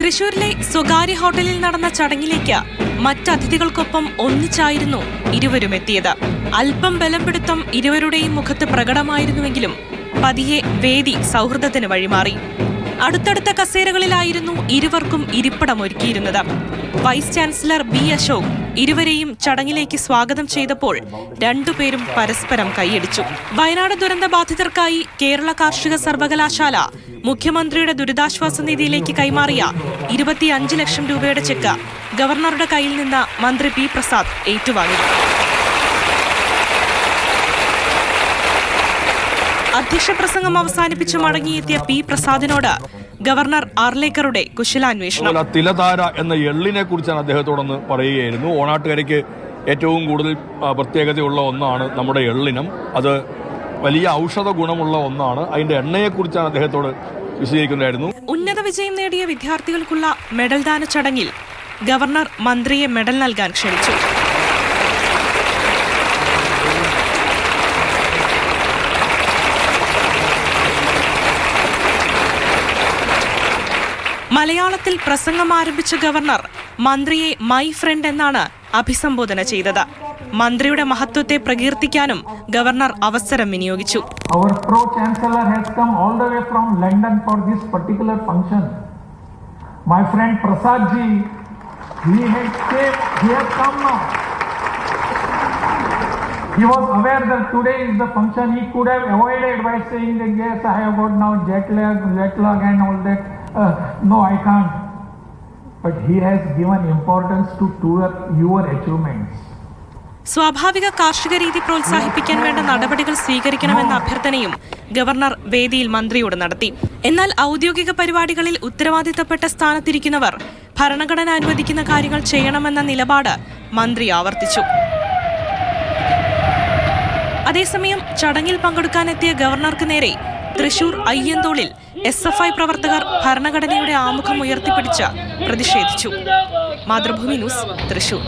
തൃശൂരിലെ സ്വകാര്യ ഹോട്ടലിൽ നടന്ന ചടങ്ങിലേക്ക് മറ്റതിഥികൾക്കൊപ്പം ഒന്നിച്ചായിരുന്നു ഇരുവരും എത്തിയത്. അല്പം ബലംപിടുത്തം ഇരുവരുടെയും മുഖത്ത് പ്രകടമായിരുന്നുവെങ്കിലും പതിയെ വേദി സൗഹൃദത്തിന് വഴിമാറി. അടുത്തടുത്ത കസേരകളിലായിരുന്നു ഇരുവർക്കും ഇരിപ്പിടമൊരുക്കിയിരുന്നത്. വൈസ് ചാൻസലർ ബി അശോക് ഇരുവരെയും ചടങ്ങിലേക്ക് സ്വാഗതം ചെയ്തപ്പോൾ രണ്ടുപേരും പരസ്പരം കൈയടിച്ചു. വയനാട് ദുരന്ത ബാധിതർക്കായി കേരള കാർഷിക സർവകലാശാല മുഖ്യമന്ത്രിയുടെ ദുരിതാശ്വാസ നിധിയിലേക്ക് കൈമാറിയ 25 ലക്ഷം രൂപയുടെ ചെക്ക് ഗവർണറുടെ കയ്യിൽ നിന്ന് മന്ത്രി പി പ്രസാദ് ഏറ്റുവാങ്ങി. അധ്യക്ഷ പ്രസംഗം അവസാനിപ്പിച്ച് മടങ്ങിയെത്തിയ പി പ്രസാദിനോട് ഗവർണർ ആർലേക്കറുടെ കുശലാന്വേഷണം. തിലധാര എന്ന എള്ളിനെ കുറിച്ചാണ് അദ്ദേഹത്തോടൊന്ന് പറയുകയായിരുന്നു. ഓണാട്ടുകരയ്ക്ക് ഏറ്റവും കൂടുതൽ പ്രത്യേകതയുള്ള ഒന്നാണ് നമ്മുടെ എള്ളിനം. അത് വലിയ ഔഷധ ഗുണമുള്ള ഒന്നാണ്. അതിന്റെ എണ്ണയെക്കുറിച്ചാണ് അദ്ദേഹത്തോട് വിശദീകരിക്കുന്നതായിരുന്നു. ഉന്നത വിജയം നേടിയ വിദ്യാർത്ഥികൾക്കുള്ള മെഡൽ ദാന ചടങ്ങിൽ ഗവർണർ മന്ത്രിയെ മെഡൽ നൽകാൻ ക്ഷണിച്ചു. മലയാളത്തിൽ പ്രസംഗം ആരംഭിച്ച ഗവർണർ മന്ത്രിയെ മൈ ഫ്രണ്ട് എന്നാണ് അഭിസംബോധന ചെയ്തത്. മന്ത്രിയുടെ മഹത്വത്തെ പ്രകീർത്തിക്കാനും ഗവർണർ അവസരം വിനിയോഗിച്ചു. Our pro chancellor has come all the way from London for this particular function. My friend Prasad ji, he has come now. He was aware that today is the function. He could have avoided by saying that yes, I have got now jet lag and all that. No, I can't. But he has given importance to your achievements. സ്വാഭാവിക കാർഷിക രീതി പ്രോത്സാഹിപ്പിക്കാൻ വേണ്ട നടപടികൾ സ്വീകരിക്കണമെന്ന അഭ്യർത്ഥനയും governor വേദിയിൽ മന്ത്രിയോട് നടത്തി. എന്നാൽ ഔദ്യോഗിക പരിപാടികളിൽ ഉത്തരവാദിത്തപ്പെട്ട സ്ഥാനത്തിരിക്കുന്നവർ ഭരണഘടന അനുവദിക്കുന്ന കാര്യങ്ങൾ ചെയ്യണമെന്ന നിലപാട് മന്ത്രി ആവർത്തിച്ചു. അതേസമയം ചടങ്ങിൽ പങ്കെടുക്കാനെത്തിയ ഗവർണർക്ക് നേരെ തൃശൂർ അയ്യന്തോളിൽ SFI പ്രവർത്തകർ ഭരണഘടനയുടെ ആമുഖം ഉയർത്തിപ്പിടിച്ച് പ്രതിഷേധിച്ചു. മാതൃഭൂമി ന്യൂസ്, തൃശൂർ.